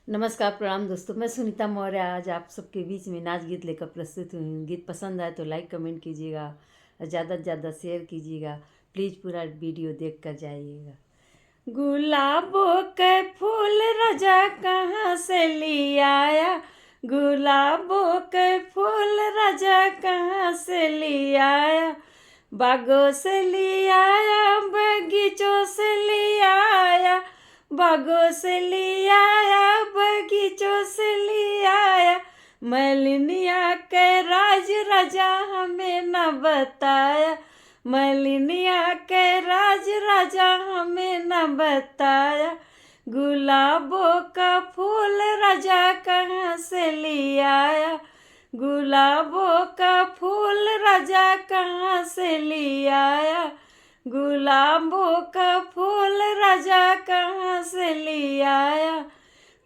नमस्कार, प्रणाम दोस्तों। मैं सुनीता मौर्य आज आप सबके बीच में नाच गीत लेकर प्रस्तुत हुई हूँ। गीत पसंद आए तो लाइक कमेंट कीजिएगा और ज़्यादा से ज़्यादा शेयर कीजिएगा। प्लीज़ पूरा वीडियो देख कर जाइएगा। गुलाबों के फूल राजा कहाँ से ले आया, गुलाबों के फूल राजा कहाँ से ले आया, बागों से ले आया, बगीचों से ले आया, बागों से ले आया, बगीचों से ले आया, मलिनिया के राज राजा हमें न बताया, मलिनिया के राज राजा हमें न बताया, गुलाबों का फूल राजा कहाँ से ले आया, गुलाबों का फूल राजा कहाँ से ले आया, गुलाबों का फूल राजा कहाँ से ले आया,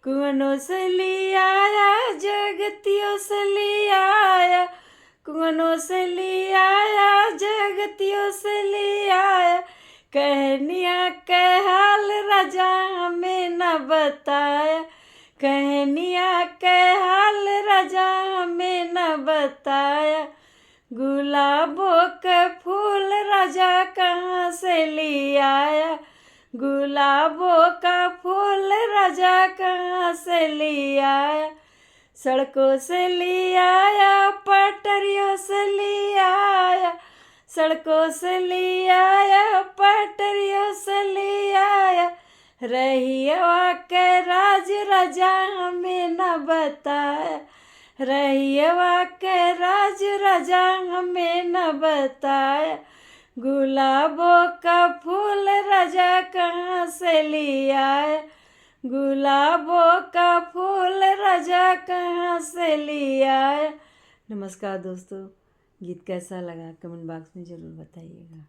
कुआनों से ले आया, जगतियों से ले आया, कुआनों से ले आया, जगतियों से ले आया, कहनिया के हाल राजा हमें न बताया, कहनिया के हाल राजा हमें न बताया, गुलाबों के फूल राजा कहाँ से ले आया, गुलाबों का फूल राजा कहाँ से ले आया, सड़कों से ले आया, पटरियों से ले आया, सड़कों से ले आया, पटरियों से ले आया, रहिया के राज राजा हमें न बताया, रहिया के राज राजा हमें न बताया, गुलाबों का फूल राजा कहाँ से ले आया, गुलाबों का फूल राजा कहाँ से ले आया। नमस्कार दोस्तों, गीत कैसा लगा कमेंट बॉक्स में ज़रूर बताइएगा।